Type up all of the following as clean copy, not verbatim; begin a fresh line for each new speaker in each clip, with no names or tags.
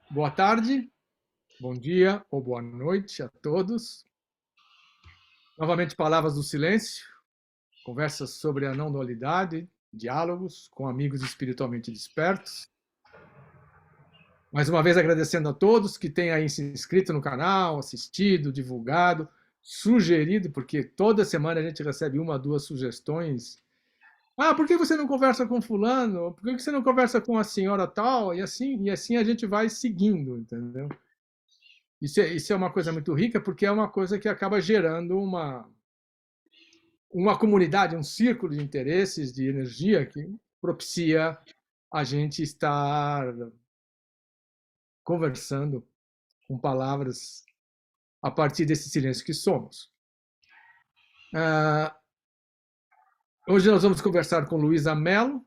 Boa tarde, bom dia ou boa noite a todos. Novamente, Palavras do Silêncio, conversas sobre a não dualidade, diálogos com amigos espiritualmente despertos. Mais uma vez agradecendo a todos que têm aí se inscrito no canal, assistido, divulgado, sugerido, porque toda semana a gente recebe uma, duas sugestões. Ah, por que você não conversa com fulano? Por que você não conversa com a senhora tal? E assim a gente vai seguindo, entendeu? Isso é uma coisa muito rica, porque é uma coisa que acaba gerando uma comunidade, um círculo de interesses, de energia que propicia a gente estar conversando com palavras a partir desse silêncio que somos. Ah, hoje nós vamos conversar com Luísa Mello,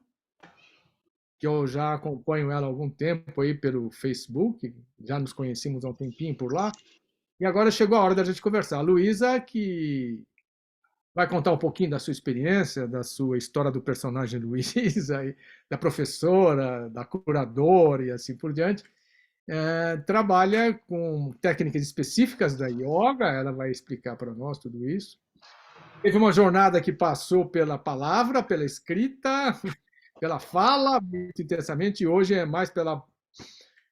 que eu já acompanho ela há algum tempo aí pelo Facebook, já nos conhecemos há um tempinho por lá, e agora chegou a hora da gente conversar. A Luísa, que vai contar um pouquinho da sua experiência, da sua história do personagem Luísa, da professora, da curadora e assim por diante. Trabalha com técnicas específicas da yoga, ela vai explicar para nós tudo isso. Teve uma jornada que passou pela palavra, pela escrita, pela fala, muito intensamente, e hoje é mais pela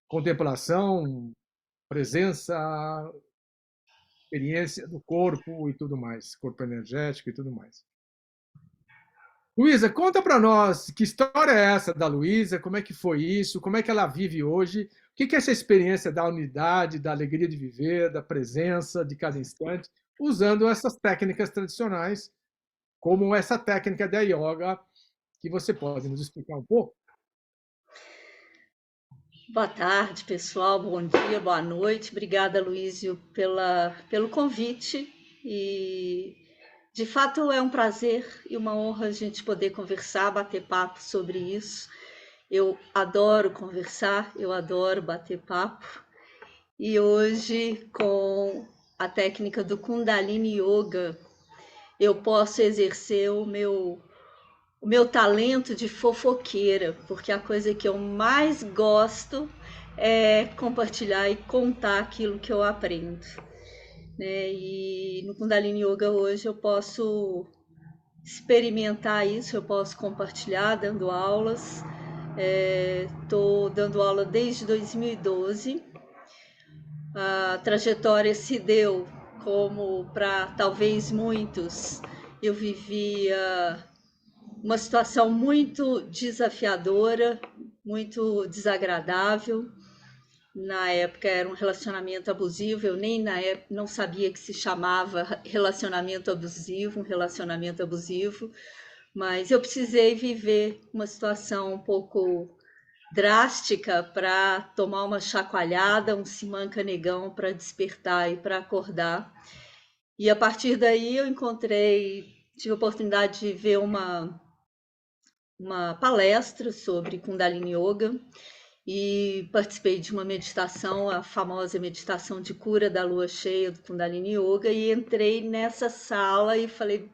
contemplação, presença, experiência do corpo e tudo mais, corpo energético e tudo mais. Luísa, conta para nós que história é essa da Luísa, como é que foi isso, como é que ela vive hoje, o que é essa experiência da unidade, da alegria de viver, da presença de cada instante, usando essas técnicas tradicionais, como essa técnica da yoga, que você pode nos explicar um pouco?
Boa tarde, pessoal. Bom dia, boa noite. Obrigada, Luísio, pelo convite. E, de fato, é um prazer e uma honra a gente poder conversar, bater papo sobre isso. Eu adoro conversar, eu adoro bater papo. E hoje, com a técnica do Kundalini Yoga, eu posso exercer o meu talento de fofoqueira, porque a coisa que eu mais gosto é compartilhar e contar aquilo que eu aprendo. Né? E no Kundalini Yoga hoje eu posso experimentar isso, eu posso compartilhar dando aulas. Estou dando aula desde 2012. A trajetória se deu como para talvez muitos. Eu vivia uma situação muito desafiadora, muito desagradável. Na época era um relacionamento abusivo, eu nem na época não sabia que se chamava relacionamento abusivo, um relacionamento abusivo, mas eu precisei viver uma situação um pouco drástica para tomar uma chacoalhada, um simanca negão para despertar e para acordar. E a partir daí eu tive a oportunidade de ver uma palestra sobre Kundalini Yoga e participei de uma meditação, a famosa meditação de cura da lua cheia do Kundalini Yoga, e entrei nessa sala e falei,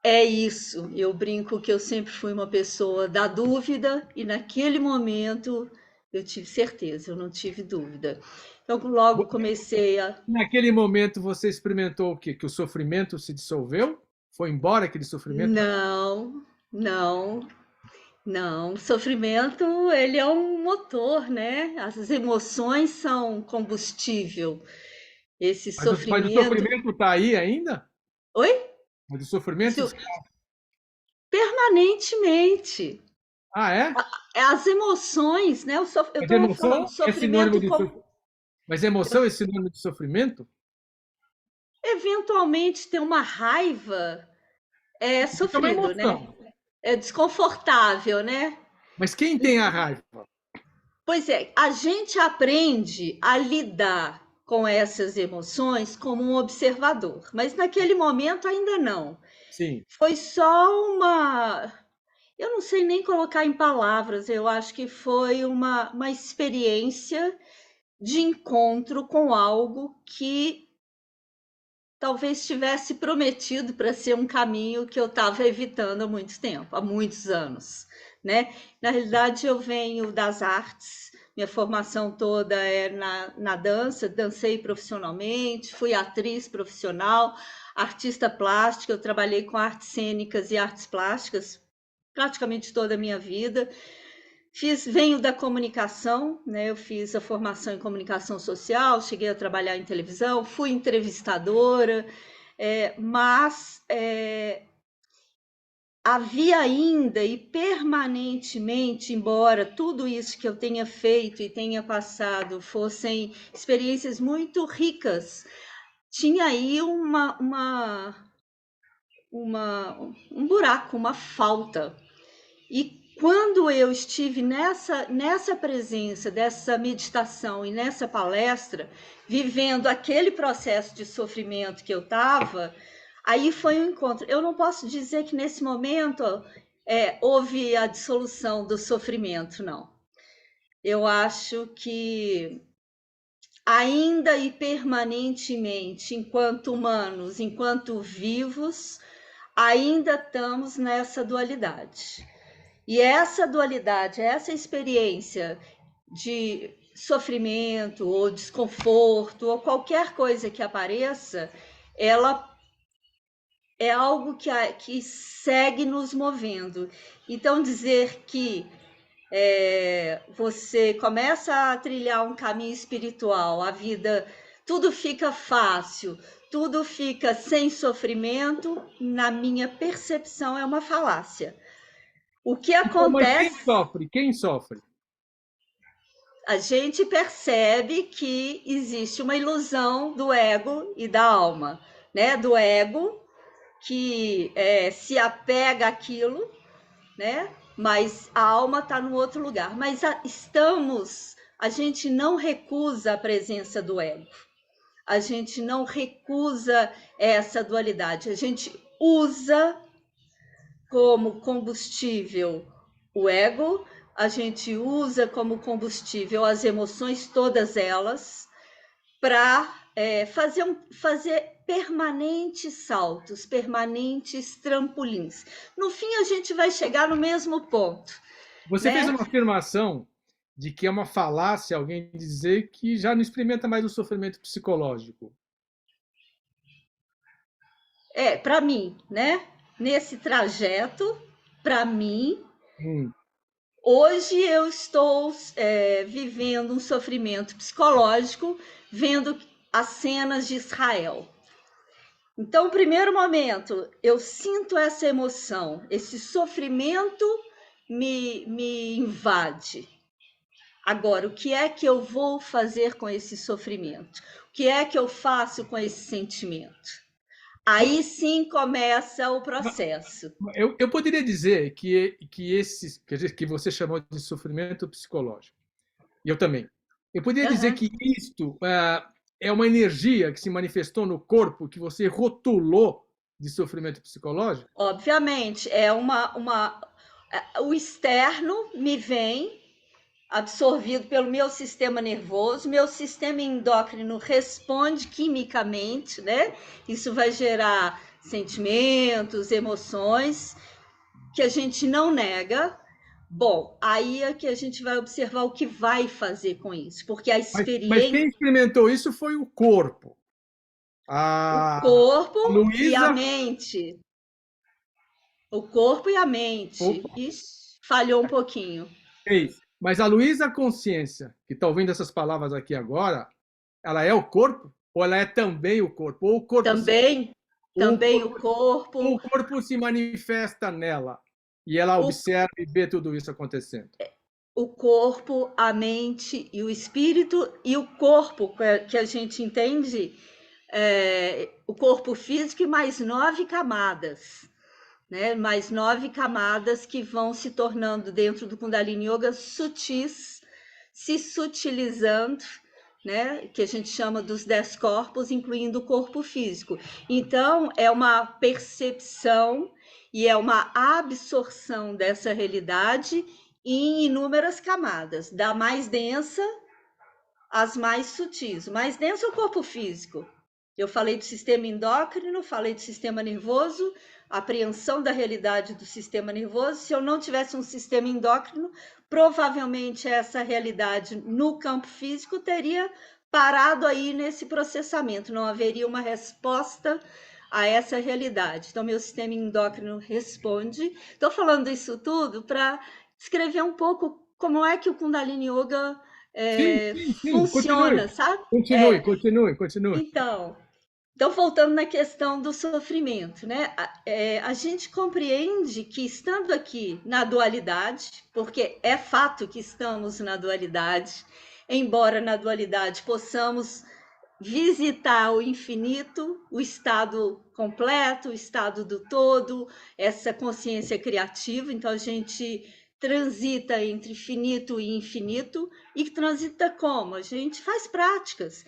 é isso. Eu brinco que eu sempre fui uma pessoa da dúvida e naquele momento eu tive certeza, eu não tive dúvida. Então logo comecei a...
Naquele momento você experimentou o quê? Que o sofrimento se dissolveu? Foi embora aquele sofrimento?
Não, não, não, o sofrimento, ele é um motor, né? As emoções são combustível. Esse
Mas o
sofrimento.
sofrimento está aí ainda?
Oi?
Mas o sofrimento.
Permanentemente.
Ah, é?
As emoções, né? Eu
Mas
estou falando
emoção é sinônimo
sofrimento
de
como.
Mas emoção é sinônimo de sofrimento?
Eventualmente ter uma raiva é
Isso é uma
sofrido, né?
emoção.
É desconfortável, né?
Mas quem tem a raiva?
Pois é, a gente aprende a lidar com essas emoções como um observador, mas naquele momento ainda não.
Sim.
Foi só uma. Eu não sei nem colocar em palavras, eu acho que foi uma experiência de encontro com algo que talvez tivesse prometido para ser um caminho que eu estava evitando há muito tempo, há muitos anos, né? Na realidade, eu venho das artes, Minha formação toda é na dança, dancei profissionalmente, fui atriz profissional, artista plástica, eu trabalhei com artes cênicas e artes plásticas praticamente toda a minha vida. Venho da comunicação, né? Eu fiz a formação em comunicação social, cheguei a trabalhar em televisão, fui entrevistadora, mas havia ainda e permanentemente, embora tudo isso que eu tenha feito e tenha passado fossem experiências muito ricas, tinha aí um buraco, uma falta. E quando eu estive nessa presença, dessa meditação e nessa palestra, vivendo aquele processo de sofrimento que eu estava, aí foi um encontro. Eu não posso dizer que nesse momento houve a dissolução do sofrimento, não. Eu acho que ainda e permanentemente, enquanto humanos, enquanto vivos, ainda estamos nessa dualidade. E essa dualidade, essa experiência de sofrimento ou desconforto ou qualquer coisa que apareça, ela é algo que segue nos movendo. Então, dizer que você começa a trilhar um caminho espiritual, a vida, tudo fica fácil, tudo fica sem sofrimento, na minha percepção, é uma falácia. O que
Então, mas quem
acontece?
sofre? Quem sofre?
A gente percebe que existe uma ilusão do ego e da alma, né? Do ego que se apega àquilo, né? Mas a alma está no outro lugar. Mas a gente não recusa a presença do ego. A gente não recusa essa dualidade. A gente usa como combustível o ego, a gente usa como combustível as emoções, todas elas, para fazer permanentes saltos, permanentes trampolins. No fim, a gente vai chegar no mesmo ponto,
Você fez
né?
uma afirmação de que é uma falácia alguém dizer que já não experimenta mais o sofrimento psicológico.
Para mim, né? Nesse trajeto, para mim,
Hum.
hoje eu estou vivendo um sofrimento psicológico, vendo as cenas de Israel. Então, primeiro momento, eu sinto essa emoção, esse sofrimento me invade. Agora, o que é que eu vou fazer com esse sofrimento? O que é que eu faço com esse sentimento? Aí sim começa o processo.
Eu poderia dizer que você chamou de sofrimento psicológico, e eu também. Eu poderia dizer
Uhum.
que isto é uma energia que se manifestou no corpo, que você rotulou de sofrimento psicológico?
Obviamente, o externo me vem absorvido pelo meu sistema nervoso, meu sistema endócrino responde quimicamente, né? Isso vai gerar sentimentos, emoções que a gente não nega. Bom, aí é que a gente vai observar o que vai fazer com isso, porque a
Mas
experiência,
quem experimentou isso foi o corpo.
o
A
corpo e a
Luísa.
mente, o corpo e a mente.
Opa,
Ixi, falhou um pouquinho.
fez. Mas a Luísa Consciência, que está ouvindo essas palavras aqui agora, ela é o corpo? Ou ela é também o corpo?
Também,
Ou o
também o
corpo, ou
corpo,
o corpo se manifesta nela e ela
o
observa e vê tudo isso acontecendo?
o corpo, a mente e o espírito, e o corpo que a gente entende, o corpo físico e mais 9 camadas, né? Mais 9 camadas que vão se tornando dentro do Kundalini Yoga sutis, se sutilizando, né? Que a gente chama dos 10 corpos, incluindo o corpo físico. Então, é uma percepção e é uma absorção dessa realidade em inúmeras camadas, da mais densa às mais sutis. O mais denso é o corpo físico, Eu falei do sistema endócrino, falei do sistema nervoso, apreensão da realidade do sistema nervoso. Se eu não tivesse um sistema endócrino, provavelmente essa realidade no campo físico teria parado aí nesse processamento, não haveria uma resposta a essa realidade. Então, meu sistema endócrino responde. Estou falando isso tudo para descrever um pouco como é que o Kundalini Yoga
Sim.
funciona, sabe?
Continue.
Então, voltando na questão do sofrimento, né? A gente compreende que estando aqui na dualidade, porque é fato que estamos na dualidade, embora na dualidade possamos visitar o infinito, o estado completo, o estado do todo, essa consciência criativa. Então, a gente transita entre finito e infinito. E transita como? A gente faz práticas,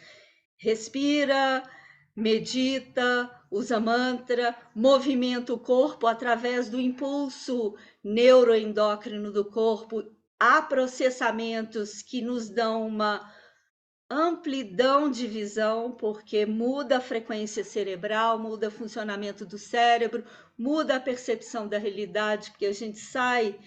respira, medita, usa mantra, movimenta o corpo através do impulso neuroendócrino do corpo. Há processamentos que nos dão uma amplidão de visão, porque muda a frequência cerebral, muda o funcionamento do cérebro, muda a percepção da realidade, porque a gente sai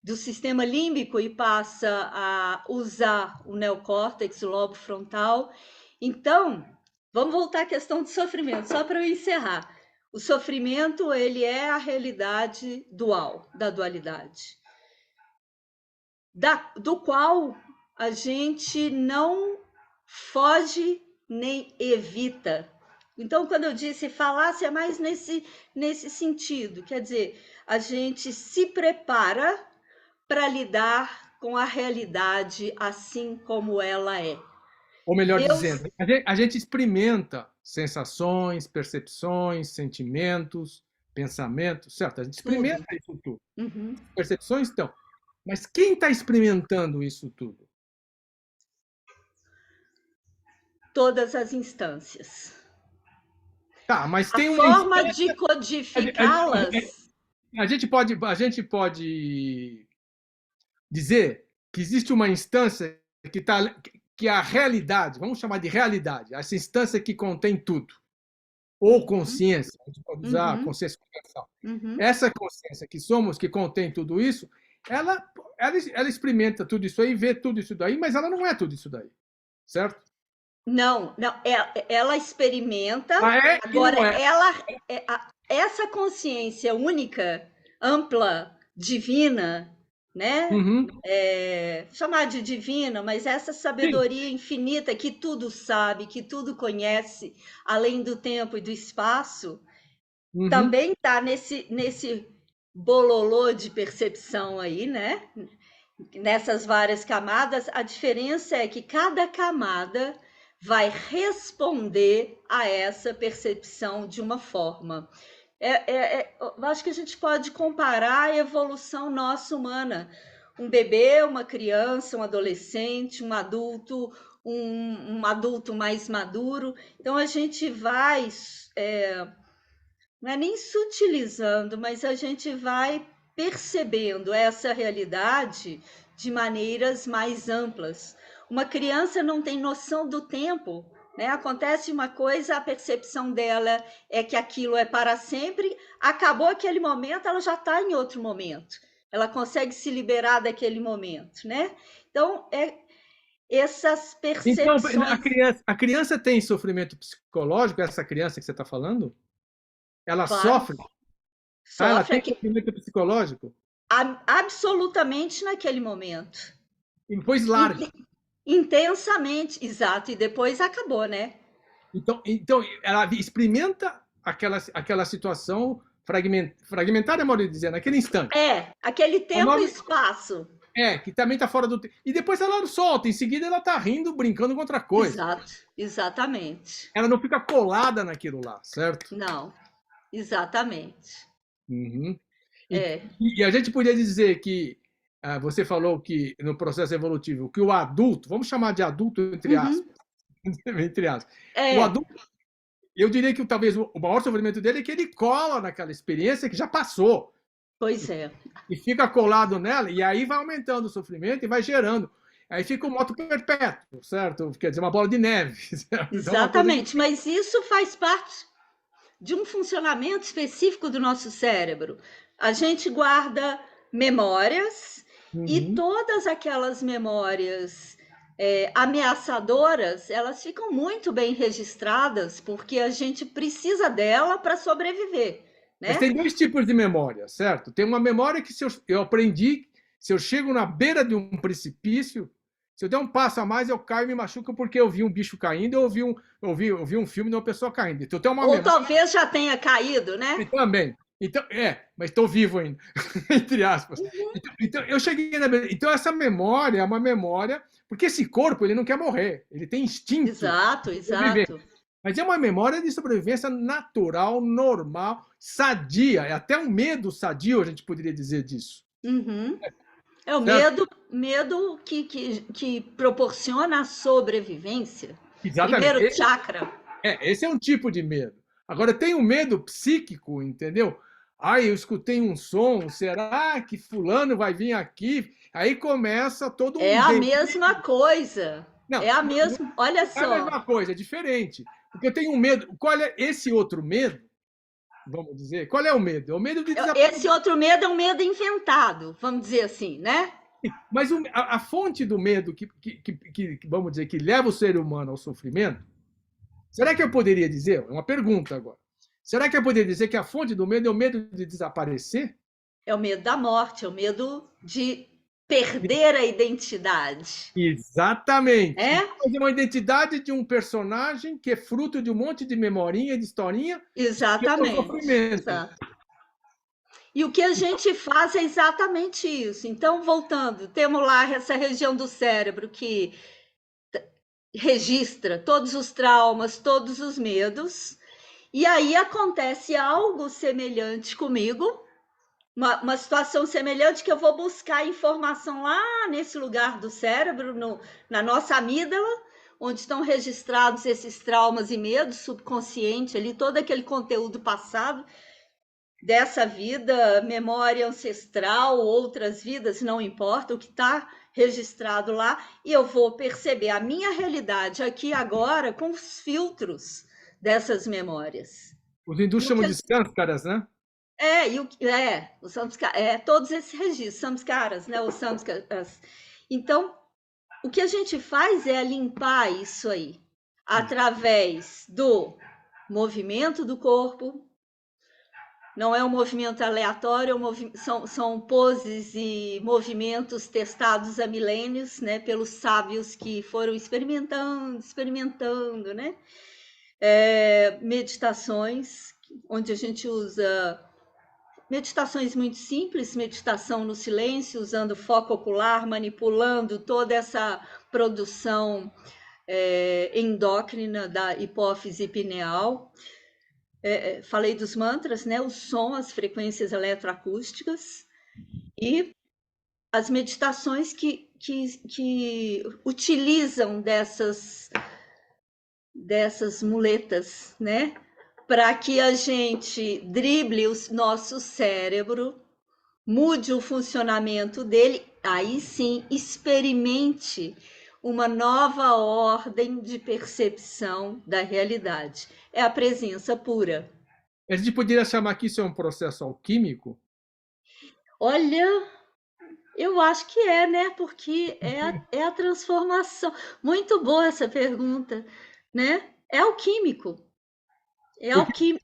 do sistema límbico e passa a usar o neocórtex, o lobo frontal. Então, vamos voltar à questão do sofrimento, só para eu encerrar. O sofrimento, ele é a realidade dual, da dualidade, do qual a gente não foge nem evita. Então, quando eu disse falácia, é mais nesse sentido. Quer dizer, a gente se prepara para lidar com a realidade assim como ela é.
Ou melhor dizendo, a gente experimenta sensações, percepções, sentimentos, pensamentos, certo? A gente experimenta isso tudo.
Uhum.
Percepções estão. Mas quem está experimentando isso tudo?
Todas as instâncias.
Tá, mas tem uma
forma de codificá-las.
A gente pode dizer que existe uma instância que é a realidade, vamos chamar de realidade, essa instância que contém tudo, ou consciência, a gente pode usar a consciência universal. Essa consciência que somos, que contém tudo isso, ela experimenta tudo isso aí, vê tudo isso daí, mas ela não é tudo isso daí, certo?
Não, ela experimenta, agora essa consciência única, ampla, divina, né? Chamar de divina, mas essa sabedoria infinita que tudo sabe, que tudo conhece, além do tempo e do espaço, também está nesse bololô de percepção aí, né? Nessas várias camadas. A diferença é que cada camada vai responder a essa percepção de uma forma. Eu acho que a gente pode comparar a evolução nossa humana. Um bebê, uma criança, um adolescente, um adulto, um adulto mais maduro. Então, a gente vai, não é nem sutilizando, mas a gente vai percebendo essa realidade de maneiras mais amplas. Uma criança não tem noção do tempo, né? Acontece uma coisa, a percepção dela é que aquilo é para sempre, acabou aquele momento, ela já está em outro momento. Ela consegue se liberar daquele momento, né? Então, essas percepções...
Então, a criança tem sofrimento psicológico, essa criança que você está falando? Ela sofre? Ela tem sofrimento psicológico?
Absolutamente naquele momento.
E depois larga.
Intensamente, exato, e depois acabou, né?
Então ela experimenta aquela situação fragmentada, modo de dizer, naquele instante.
Aquele tempo e espaço.
Que também está fora do tempo. E depois ela solta, em seguida ela está rindo, brincando com outra coisa.
Exato, exatamente.
Ela não fica colada naquilo lá, certo?
Não, exatamente.
E a gente podia dizer que você falou que no processo evolutivo, que o adulto, vamos chamar de adulto entre aspas, o adulto, eu diria que talvez o maior sofrimento dele é que ele cola naquela experiência que já passou.
Pois é.
E fica colado nela, e aí vai aumentando o sofrimento e vai gerando. aí fica um moto perpétuo, certo? Quer dizer, uma bola de neve. Certo? Então,
Exatamente, mas isso faz parte de um funcionamento específico do nosso cérebro. A gente guarda memórias e todas aquelas memórias ameaçadoras, elas ficam muito bem registradas porque a gente precisa dela para sobreviver,
Mas
né?
tem dois tipos de memória, certo? Tem uma memória que se eu aprendi, se eu chego na beira de um precipício, se eu der um passo a mais, eu caio e me machuco porque eu vi um bicho caindo, eu vi um filme de uma pessoa caindo. Então, eu tenho uma
Ou
memória
talvez já tenha caído, né?
também. Então, mas estou vivo ainda, entre aspas. Então, eu cheguei na beira. Então, essa memória é uma memória, porque esse corpo ele não quer morrer, ele tem instinto
Exato,
de sobreviver.
exato.
Mas é uma memória de sobrevivência natural, normal, sadia. É até um medo sadio, a gente poderia dizer disso.
Uhum. É o
Certo?
medo que proporciona a sobrevivência.
Exatamente.
Primeiro chakra.
Esse é um tipo de medo. Agora, tem o medo psíquico, entendeu? Ai, eu escutei um som, será que fulano vai vir aqui? Aí começa todo
É
um
a
delírio.
mesma coisa.
Não,
É a
não
mesma. Olha
é a
só.
mesma coisa, é diferente. Porque eu tenho um medo. Qual é esse outro medo? Vamos dizer. Qual é o medo? É o medo de desaparecer.
Esse outro medo é um medo inventado, vamos dizer assim, né?
Mas a fonte do medo vamos dizer, que leva o ser humano ao sofrimento, será que eu poderia dizer? É uma pergunta agora. Será que eu poderia dizer que a fonte do medo é o medo de desaparecer?
É o medo da morte, é o medo de perder a identidade.
Exatamente.
É?
Fazer uma identidade de um personagem que é fruto de um monte de memorinha, de historinha, que é o
Exatamente.
sofrimento.
Exato. E o que a gente faz é exatamente isso. Então, voltando, temos lá essa região do cérebro que registra todos os traumas, todos os medos, e aí acontece algo semelhante comigo, uma situação semelhante que eu vou buscar informação lá nesse lugar do cérebro, na nossa amígdala, onde estão registrados esses traumas e medos subconsciente, ali todo aquele conteúdo passado dessa vida, memória ancestral, outras vidas, não importa, o que está registrado lá, e eu vou perceber a minha realidade aqui agora com os filtros dessas memórias.
Os hindus chamam de sânskaras, né?
Os samskaras, todos esses registros, samskaras, né? Os samskaras. Então, o que a gente faz é limpar isso aí através do movimento do corpo. Não é um movimento aleatório, são poses e movimentos testados há milênios, né, pelos sábios que foram experimentando, né? Meditações, onde a gente usa meditações muito simples, meditação no silêncio, usando foco ocular, manipulando toda essa produção endócrina da hipófise pineal. Falei dos mantras, né? O som, as frequências eletroacústicas e as meditações que utilizam dessas muletas, né? Para que a gente drible o nosso cérebro, mude o funcionamento dele, aí sim experimente uma nova ordem de percepção da realidade. É a presença pura.
A gente poderia chamar que isso é um processo alquímico?
Olha, eu acho que é, né? Porque é a transformação. Muito boa essa pergunta, né? É alquímico. É
Porque
alquímico.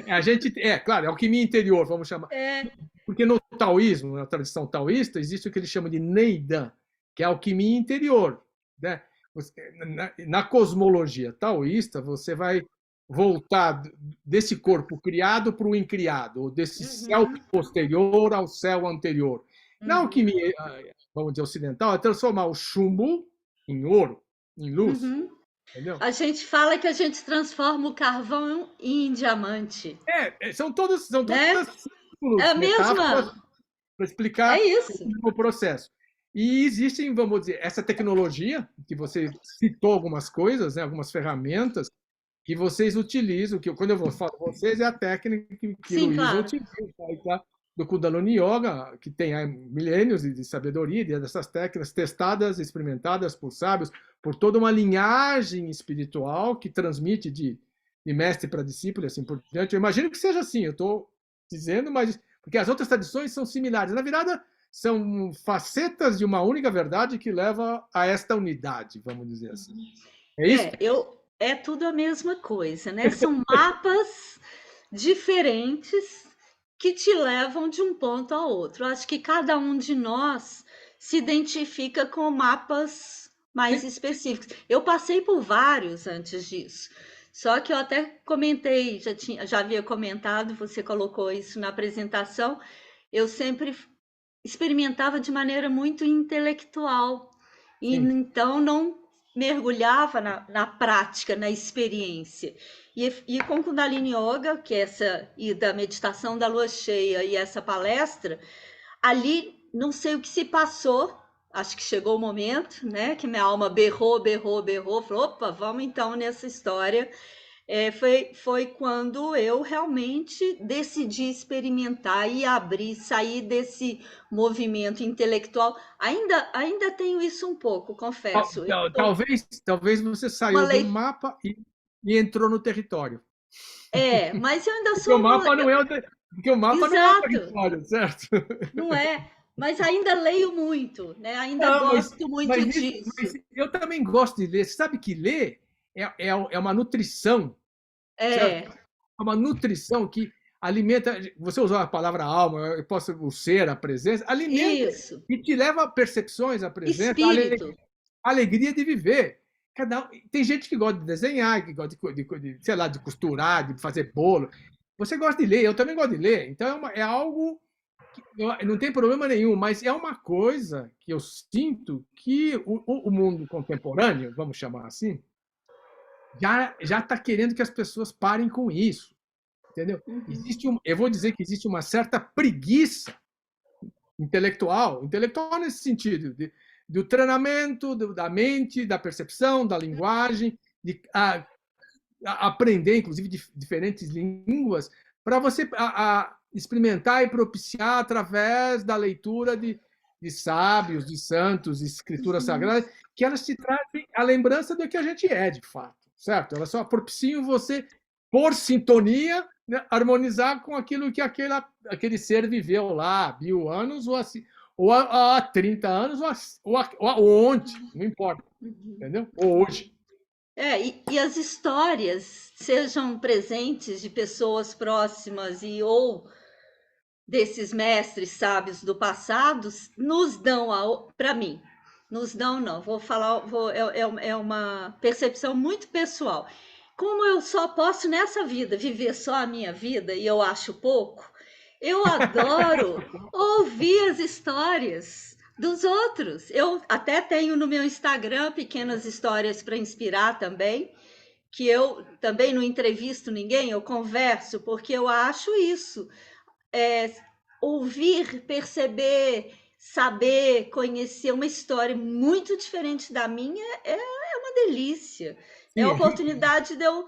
a gente tem,
Intra-alquímico.
claro, é alquimia interior, vamos chamar.
É.
Porque no taoísmo, na tradição taoísta, existe o que eles chamam de Neidan, que é a alquimia interior. Né? Na cosmologia taoísta, você vai voltar desse corpo criado para o incriado, ou desse céu posterior ao céu anterior. Na alquimia, vamos dizer, ocidental, é transformar o chumbo em ouro, em luz. Entendeu?
A gente fala que a gente transforma o carvão em diamante.
São todas
Né?
símbolos,
É a
metáforas
mesma.
para
É
explicar
isso.
o processo. E existem, vamos dizer, essa tecnologia, que você citou algumas coisas, né, algumas ferramentas, que vocês utilizam, que quando eu vou falar com vocês, é a técnica que
Sim,
Luísa
claro.
utiliza. Tá? do Kundalini Yoga, que tem milênios de sabedoria, dessas técnicas testadas, experimentadas por sábios, por toda uma linhagem espiritual que transmite de mestre para discípulo e assim por diante. Eu imagino que seja assim, eu estou dizendo, mas porque as outras tradições são similares. Na verdade, são facetas de uma única verdade que leva a esta unidade, vamos dizer assim. É isso?
É tudo a mesma coisa, né? São mapas diferentes que te levam de um ponto a outro. Eu acho que cada um de nós se identifica com mapas mais específicos. Eu passei por vários antes disso. Só que eu até comentei, já havia comentado, você colocou isso na apresentação, eu sempre experimentava de maneira muito intelectual. E
Sim.
então não mergulhava na prática, na experiência. E com Kundalini Yoga, que é essa, e da meditação da lua cheia e essa palestra, ali não sei o que se passou, acho que chegou o momento, né, que minha alma berrou, falou, opa, vamos então nessa história. Foi quando eu realmente decidi experimentar e abrir, sair desse movimento intelectual. Ainda tenho isso um pouco, confesso. Eu tô
Talvez você
uma
saiu do
lei.
mapa e entrou no território.
Mas eu ainda
Porque o
sou uma.
mapa não é porque o mapa não é o
Exato,
território, certo?
não é. Mas ainda leio muito, né? Ainda
Não,
gosto muito
mas
disso.
eu também gosto de ler. Você sabe que ler é uma nutrição, certo?
É,
É uma nutrição que alimenta. Você usou a palavra alma, eu posso o ser, a presença, alimenta
isso.
e te leva a percepções, a presença,
Espírito.
a alegria de viver. Tem gente que gosta de desenhar, que gosta sei lá, de costurar, de fazer bolo. Você gosta de ler, eu também gosto de ler. Então é algo que não tem problema nenhum, mas é uma coisa que eu sinto que o mundo contemporâneo, vamos chamar assim, já está querendo que as pessoas parem com isso, entendeu?
Uhum.
Eu vou dizer que existe uma certa preguiça intelectual nesse sentido, do treinamento da mente, da percepção, da linguagem, de aprender, inclusive, diferentes línguas, para você experimentar e propiciar através da leitura de sábios, de santos, de escrituras
Uhum.
sagradas, que elas te trazem a lembrança do que a gente é, de fato, certo? Elas só propiciam você, por sintonia, né, harmonizar com aquilo que aquele ser viveu lá há 1000 anos, ou há 30 anos, ou ontem, não importa,
Uhum.
entendeu? Ou hoje.
E as histórias, sejam presentes de pessoas próximas e ou desses mestres sábios do passado, nos dão, para mim, nos dão não, vou falar, é uma percepção muito pessoal. Como eu só posso nessa vida viver só a minha vida e eu acho pouco, eu adoro ouvir as histórias dos outros. Eu até tenho no meu Instagram pequenas histórias para inspirar também, que eu também não entrevisto ninguém, eu converso, porque eu acho isso. É, ouvir, perceber, saber, conhecer uma história muito diferente da minha é uma delícia. É a
Sim,
oportunidade de eu,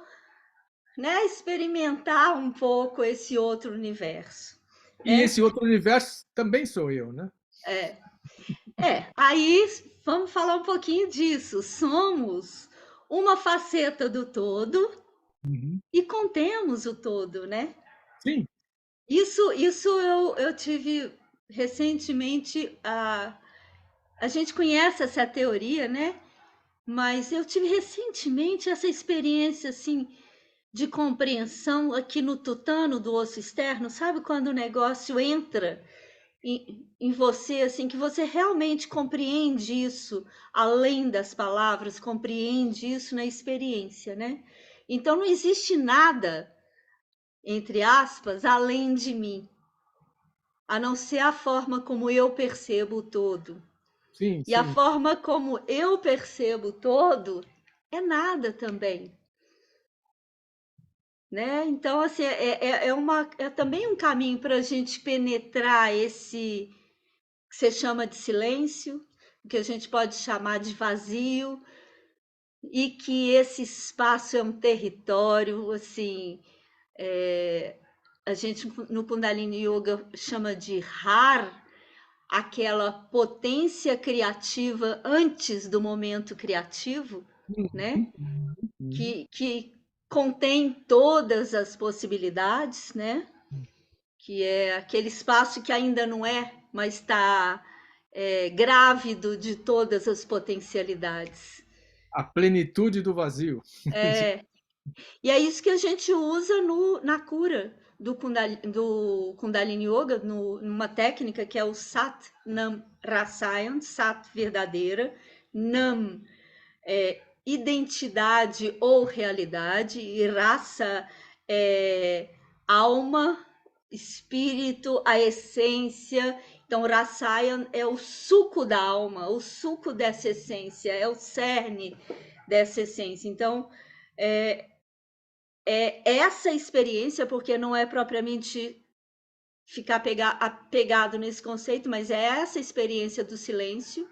né, experimentar um pouco esse outro universo.
e
Né?
esse outro universo também sou eu, né?
É, aí vamos falar um pouquinho disso. Somos uma faceta do todo
Uhum.
e contemos o todo, né?
Sim,
Isso eu tive recentemente. A gente conhece essa teoria, né? Mas eu tive recentemente essa experiência assim de compreensão aqui no tutano do osso externo, sabe quando o negócio entra em você, assim, que você realmente compreende isso além das palavras, compreende isso na experiência, né? Então não existe nada, entre aspas, além de mim, a não ser a forma como eu percebo o todo.
sim,
E a
sim.
forma como eu percebo o todo é nada também, né? Então, assim, é também um caminho para a gente penetrar esse que você chama de silêncio, que a gente pode chamar de vazio, e que esse espaço é um território, assim, a gente no Kundalini Yoga chama de Har, aquela potência criativa antes do momento criativo, né? Que contém todas as possibilidades, né? Que é aquele espaço que ainda não é, mas está grávido de todas as potencialidades.
A plenitude do vazio.
É, e é isso que a gente usa na cura do Kundalini Yoga, numa técnica que é o Sat Nam Rasayan, Sat verdadeira, Nam identidade ou realidade, e Rasa alma, espírito, a essência. Então, Rasayan é o suco da alma, o suco dessa essência, é o cerne dessa essência. Então, é essa experiência, porque não é propriamente ficar apegado nesse conceito, mas é essa experiência do silêncio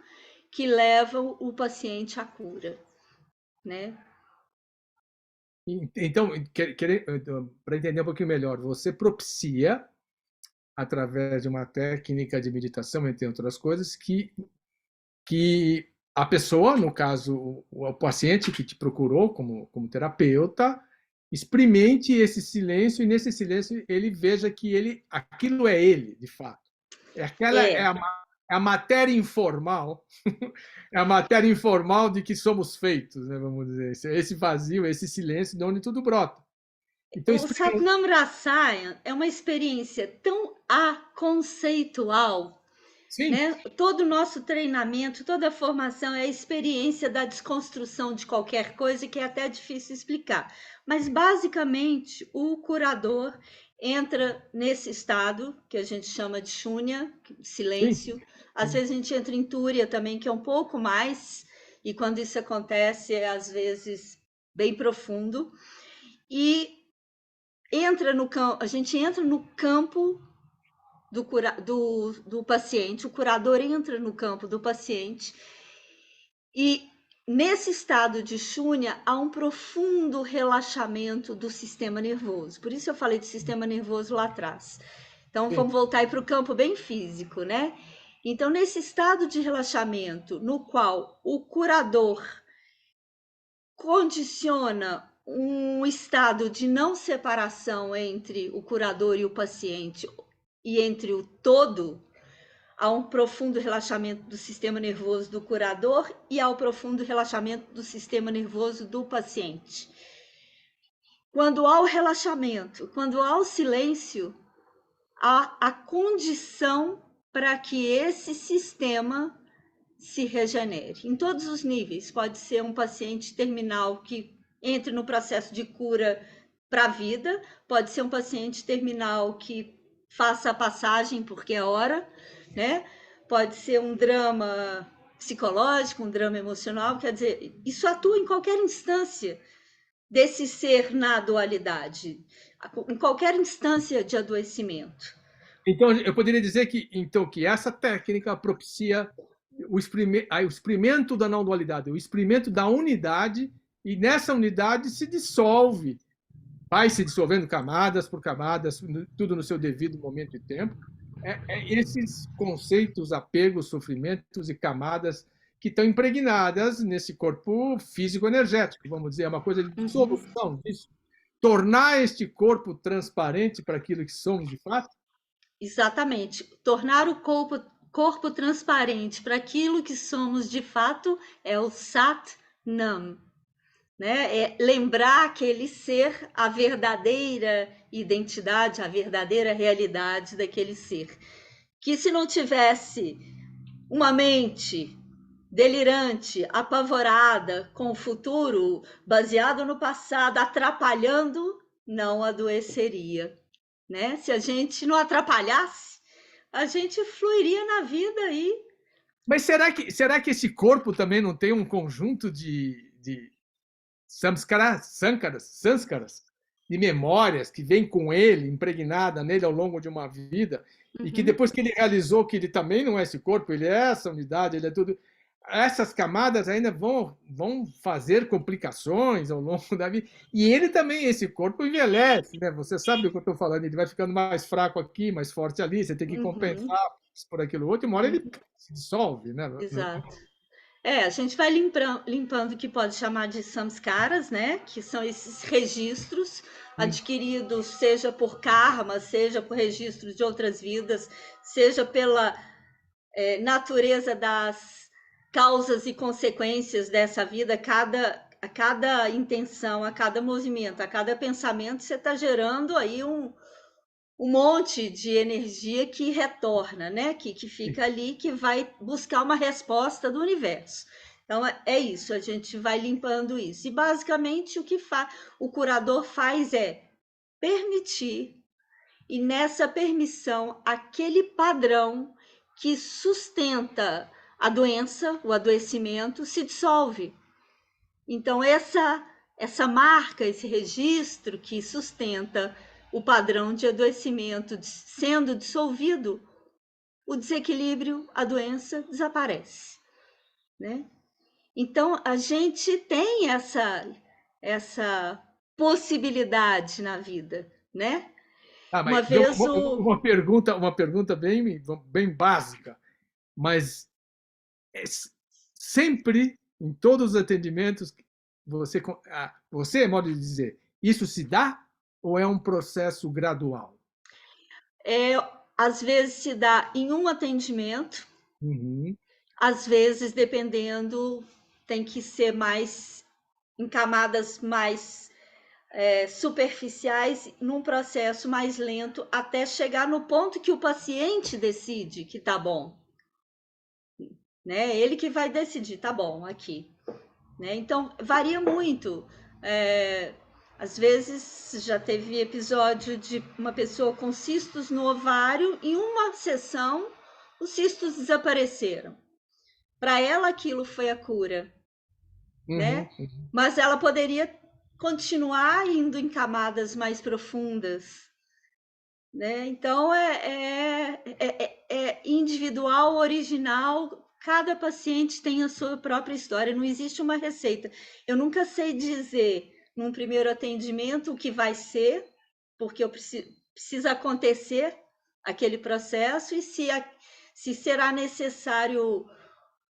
que leva o paciente à cura, né?
Então, para entender um pouquinho melhor, você propicia, através de uma técnica de meditação, entre outras coisas, que a pessoa, no caso, o paciente que te procurou como terapeuta, experimente esse silêncio, e nesse silêncio ele veja que aquilo é ele, de fato. É a matéria informal, é a matéria informal de que somos feitos, né, vamos dizer. Esse vazio, esse silêncio, de onde tudo brota. Então,
o Satnam Rasayan é uma experiência tão aconceitual, né? Todo o nosso treinamento, toda a formação é a experiência da desconstrução de qualquer coisa, que é até difícil explicar. Mas, basicamente, o curador entra nesse estado, que a gente chama de Shunya, silêncio. Sim. Às vezes a gente entra em Túria também, que é um pouco mais, e quando isso acontece, é às vezes bem profundo. E a gente entra no campo do paciente, o curador entra no campo do paciente, e nesse estado de Shunya há um profundo relaxamento do sistema nervoso. Por isso eu falei de sistema nervoso lá atrás. Então vamos voltar para o campo bem físico, né? Então, nesse estado de relaxamento, no qual o curador condiciona um estado de não separação entre o curador e o paciente, e entre o todo, há um profundo relaxamento do sistema nervoso do curador e há um profundo relaxamento do sistema nervoso do paciente. Quando há o relaxamento, quando há o silêncio, há a condição para que esse sistema se regenere. Em todos os níveis, pode ser um paciente terminal que entre no processo de cura para a vida, pode ser um paciente terminal que faça a passagem porque é hora, né? Pode ser um drama psicológico, um drama emocional, quer dizer, isso atua em qualquer instância desse ser na dualidade, em qualquer instância de adoecimento.
Então, eu poderia dizer que essa técnica propicia o experimento da não dualidade, o experimento da unidade, e nessa unidade se dissolve, vai se dissolvendo camadas por camadas, tudo no seu devido momento e tempo. Esses conceitos, apegos, sofrimentos e camadas que estão impregnadas nesse corpo físico-energético, vamos dizer, é uma coisa de dissolução disso. Tornar este corpo transparente para aquilo que somos de fato.
Exatamente. Tornar o corpo transparente para aquilo que somos de fato é o Sat Nam. Né? É lembrar aquele ser, a verdadeira identidade, a verdadeira realidade daquele ser. Que se não tivesse uma mente delirante, apavorada com o futuro, baseado no passado, atrapalhando, não adoeceria. Né? Se a gente não atrapalhasse, a gente fluiria na vida aí.
Mas será que esse corpo também não tem um conjunto de sânskaras, de memórias que vem com ele, impregnada nele ao longo de uma vida, e que depois que ele realizou que ele também não é esse corpo, ele é essa unidade, ele é tudo, essas camadas ainda vão fazer complicações ao longo da vida. E ele também, esse corpo envelhece, né? Você sabe do que eu estou falando, ele vai ficando mais fraco aqui, mais forte ali, você tem que
Uhum,
compensar por aquilo outro, e uma hora ele
uhum,
se dissolve, né?
exato. A gente vai limpando o que pode chamar de samskaras, né? Que são esses registros adquiridos, seja por karma, seja por registros de outras vidas, seja pela natureza das causas e consequências dessa vida, a cada intenção, a cada movimento, a cada pensamento, você está gerando aí um monte de energia que retorna, né? Que fica ali, que vai buscar uma resposta do universo. Então é isso, a gente vai limpando isso. E basicamente o curador faz é permitir, e nessa permissão, aquele padrão que sustenta a doença, o adoecimento, se dissolve. Então, essa marca, esse registro que sustenta o padrão de adoecimento sendo dissolvido, o desequilíbrio, a doença desaparece, né? Então, a gente tem essa possibilidade na vida, né? Uma
Mas
vez
uma pergunta bem básica, mas é sempre, em todos os atendimentos, você, modo de dizer, isso se dá ou é um processo gradual?
é, às vezes se dá em um atendimento,
Uhum.
às vezes, dependendo, tem que ser mais em camadas mais superficiais, num processo mais lento, até chegar no ponto que o paciente decide que tá bom, né? Ele que vai decidir, tá bom, aqui, né? Então varia muito. Às vezes já teve episódio de uma pessoa com cistos no ovário, em uma sessão os cistos desapareceram. Para ela aquilo foi a cura,
Uhum.
né? Mas ela poderia continuar indo em camadas mais profundas, né? Então é individual, original. Cada paciente tem a sua própria história. Não existe uma receita. Eu nunca sei dizer num primeiro atendimento o que vai ser, porque eu precisa acontecer aquele processo e se será necessário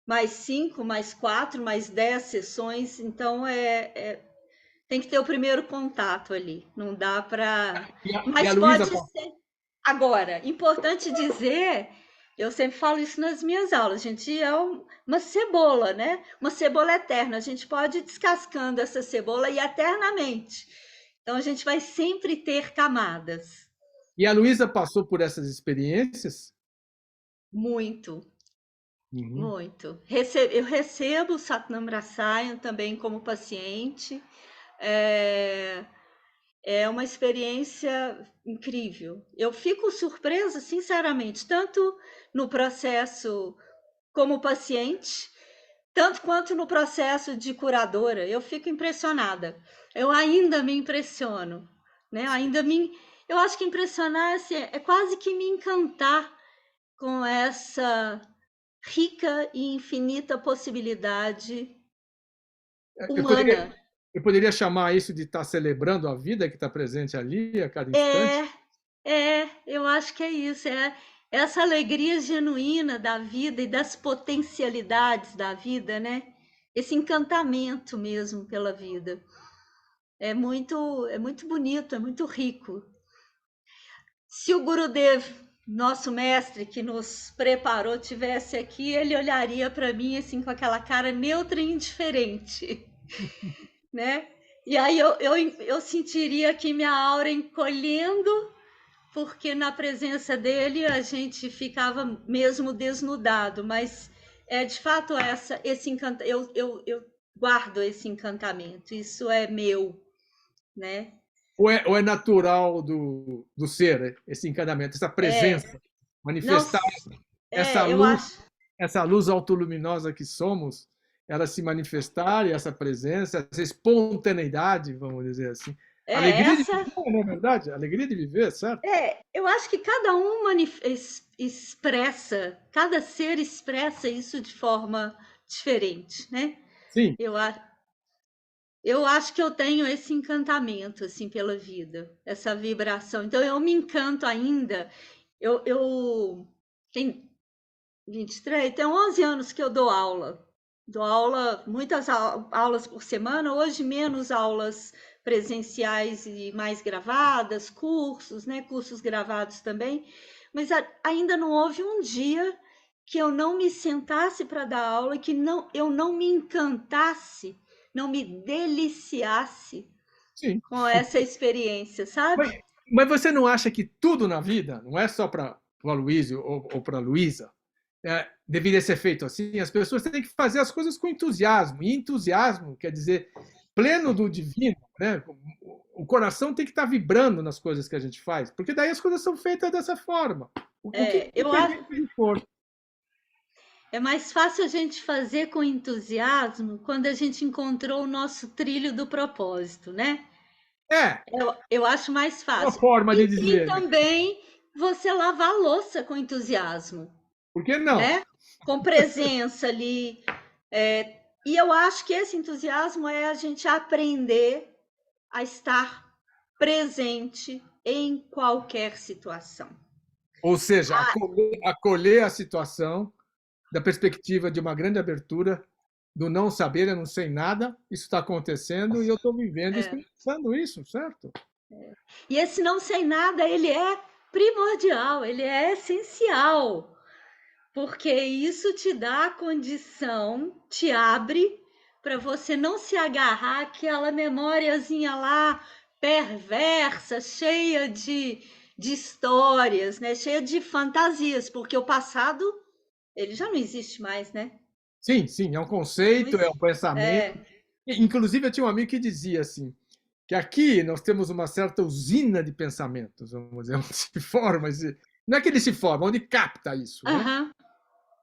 mais 5, mais 4, mais 10 sessões. Então tem que ter o primeiro contato ali. Não dá para.
E a
Mas
Luísa,
pode ser. Agora, importante dizer, eu sempre falo isso nas minhas aulas, a gente é uma cebola, né? Uma cebola eterna. A gente pode ir descascando essa cebola e eternamente. Então a gente vai sempre ter camadas.
e a Luísa passou por essas experiências?
Muito,
Uhum.
muito. Eu recebo o Satnam Rasayan também como paciente. É, é uma experiência incrível. Eu fico surpresa, sinceramente, tanto no processo como paciente, tanto quanto no processo de curadora. Eu fico impressionada. Eu ainda me impressiono, né? Eu acho que impressionar assim, é quase que me encantar com essa rica e infinita possibilidade
Eu poderia,
humana.
eu poderia chamar isso de estar celebrando a vida que está presente ali a cada instante?
É, eu acho que é isso, é essa alegria genuína da vida e das potencialidades da vida, né? Esse encantamento mesmo pela vida. É muito bonito, é muito rico. Se o Gurudev, nosso mestre que nos preparou, tivesse aqui, ele olharia para mim assim com aquela cara neutra e indiferente, né? E aí eu sentiria aqui minha aura encolhendo, porque na presença dele a gente ficava mesmo desnudado, mas de fato esse encanto, eu guardo esse encantamento, isso é meu, né?
Ou é natural do ser, esse encantamento, essa
É,
presença,
não,
manifestar essa
eu
luz,
acho,
essa luz autoluminosa que somos, ela se manifestar e essa presença, essa espontaneidade, vamos dizer assim. Alegria de
essa,
viver, não é verdade? Alegria de viver, certo?
eu acho que cada um expressa, cada ser expressa isso de forma diferente, né?
Sim,
Eu, eu acho que eu tenho esse encantamento, assim, pela vida, essa vibração. Então, eu me encanto ainda. Eu tenho 23, tem 11 anos que eu dou aula. Dou aula, muitas aulas por semana, hoje menos aulas presenciais e mais gravadas, cursos, né? Cursos gravados também. Mas ainda não houve um dia que eu não me sentasse para dar aula e que eu não me encantasse, não me deliciasse
sim.
com essa experiência,
Mas,
sabe?
mas você não acha que tudo na vida, não é só para o Aloysio ou para a Luísa, deveria ser feito assim? As pessoas têm que fazer as coisas com entusiasmo. E entusiasmo quer dizer pleno do divino, né? O coração tem que estar vibrando nas coisas que a gente faz, porque daí as coisas são feitas dessa forma. O que
Eu acho.
independente de for.
É mais fácil a gente fazer com entusiasmo quando a gente encontrou o nosso trilho do propósito, né?
É,
Eu acho mais
uma
fácil.
forma de
E
dizer, né?
também você lavar a louça com entusiasmo,
Por que não?
né? Com presença ali. E eu acho que esse entusiasmo é a gente aprender a estar presente em qualquer situação.
Ou seja, acolher a situação da perspectiva de uma grande abertura, do não saber, eu não sei nada, isso está acontecendo e eu estou vivendo e
É.
experimentando isso, certo?
E esse não sei nada, ele é primordial, ele é essencial, porque isso te dá a condição, te abre para você não se agarrar àquela memóriazinha lá perversa, cheia de histórias, né? Cheia de fantasias, porque o passado ele já não existe mais, né?
Sim, sim, é um
Não
conceito, é um
existe.
pensamento.
É,
Inclusive, eu tinha um amigo que dizia assim, que aqui nós temos uma certa usina de pensamentos, vamos dizer, onde se forma, não é que ele se forma, onde capta isso, né?
aham,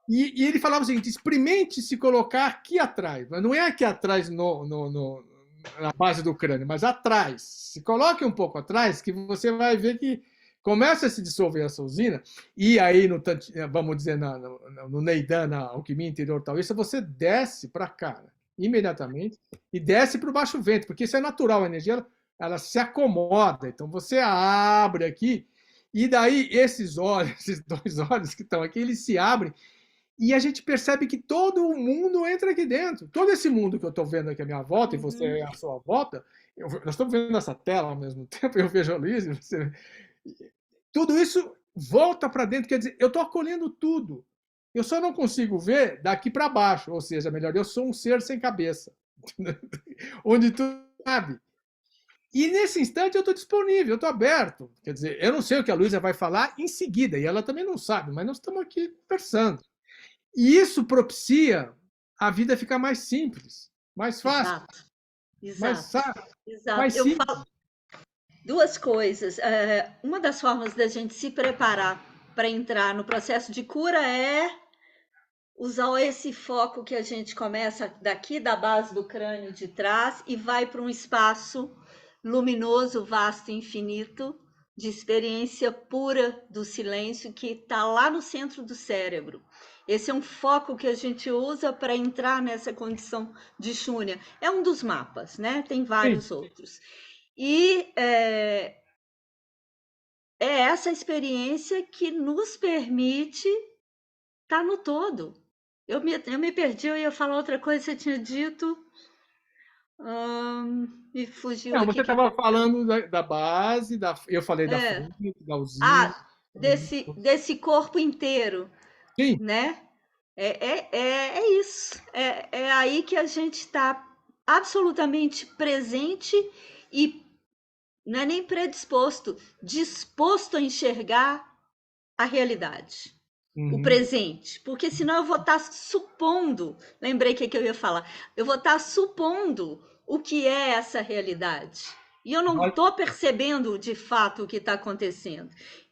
E ele falava o seguinte: experimente se colocar aqui atrás, mas não é aqui atrás na base do crânio, mas atrás. Se coloque um pouco atrás, que você vai ver que começa a se dissolver essa usina, e aí, vamos dizer, no Neidan, na alquimia interior taoísta, você desce para cá, imediatamente, e desce para o baixo vento, porque isso é natural, a energia ela se acomoda. Então você abre aqui, e daí esses olhos, esses dois olhos que estão aqui, eles se abrem e a gente percebe que todo o mundo entra aqui dentro. Todo esse mundo que eu estou vendo aqui à minha volta, e você à sua volta, nós estamos vendo essa tela ao mesmo tempo, eu vejo a Luiz, tudo isso volta para dentro, quer dizer, eu estou acolhendo tudo. Eu só não consigo ver daqui para baixo, ou seja, melhor, eu sou um ser sem cabeça, onde tudo sabe. E nesse instante eu estou disponível, eu estou aberto. Quer dizer, eu não sei o que a Luísa vai falar em seguida, e ela também não sabe, mas nós estamos aqui conversando. E isso propicia a vida ficar mais simples, mais fácil,
exato,
mais,
exato,
mais
exato. Eu
simples.
falo duas coisas. Uma das formas da gente se preparar para entrar no processo de cura é usar esse foco que a gente começa daqui da base do crânio de trás e vai para um espaço luminoso, vasto, infinito, de experiência pura do silêncio que está lá no centro do cérebro. Esse é um foco que a gente usa para entrar nessa condição de Shúnia. É um dos mapas, né? Tem
Sim,
vários outros. E é essa experiência que nos permite estar no todo. Eu me perdi, eu ia falar outra coisa, você tinha dito. Me fugiu
não,
aqui
você
que
estava falando da base, eu falei da
é,
fonte, da usina.
ah, desse corpo inteiro,
Sim,
né? É isso. É aí que a gente está absolutamente presente e não é nem predisposto, disposto a enxergar a realidade, o
uhum.
presente, porque senão eu vou estar supondo, lembrei que eu ia falar, eu vou estar supondo o que é essa realidade. E eu não estou percebendo de fato o que está acontecendo.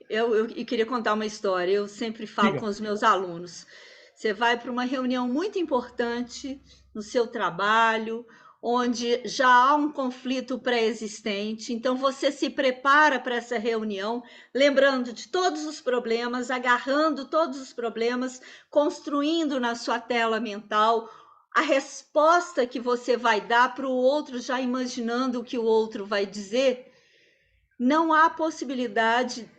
Eu queria contar uma história, eu sempre falo
Diga.
com os meus alunos. Você vai para uma reunião muito importante no seu trabalho, onde já há um conflito pré-existente, então você se prepara para essa reunião lembrando de todos os problemas, agarrando todos os problemas, construindo na sua tela mental a resposta que você vai dar para o outro, já imaginando o que o outro vai dizer, não há possibilidade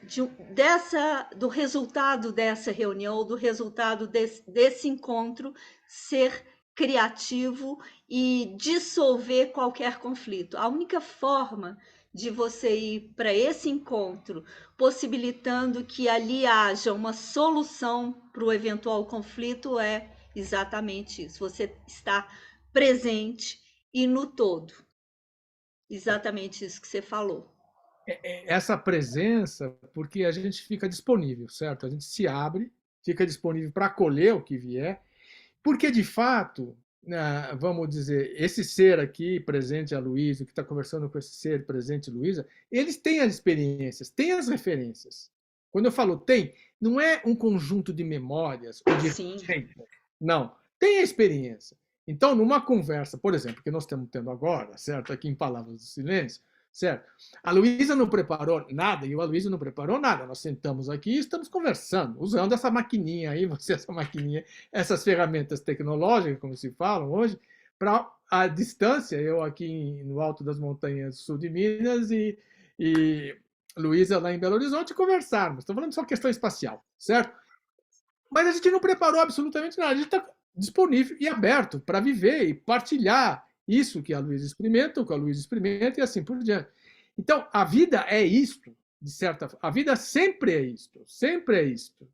do resultado dessa reunião, do resultado desse encontro ser criativo e dissolver qualquer conflito. A única forma de você ir para esse encontro, possibilitando que ali haja uma solução para o eventual conflito, é exatamente isso. Você está presente e no todo. Exatamente isso que você falou.
Essa presença, porque a gente fica disponível, certo? A gente se abre, fica disponível para acolher o que vier, porque de fato, vamos dizer, esse ser aqui presente, a Luísa, que está conversando com esse ser presente, Luísa, eles têm as experiências, têm as referências. Quando eu falo tem, não é um conjunto de memórias ou de
Sim.
não, tem a experiência. Então, numa conversa, por exemplo, que nós estamos tendo agora, certo? Aqui em Palavras do Silêncio, certo? A Luísa não preparou nada e o Aloysio não preparou nada. Nós sentamos aqui e estamos conversando, usando essa maquininha aí, essa maquininha, essas ferramentas tecnológicas, como se falam hoje, para a distância, eu aqui no alto das montanhas sul de Minas e Luísa lá em Belo Horizonte, conversarmos. Estou falando só questão espacial, certo? Mas a gente não preparou absolutamente nada. A gente está disponível e aberto para viver e partilhar isso que a Luísa experimenta, o que a Luísa experimenta e assim por diante. Então, a vida é isto, de certa forma. A vida sempre é isto,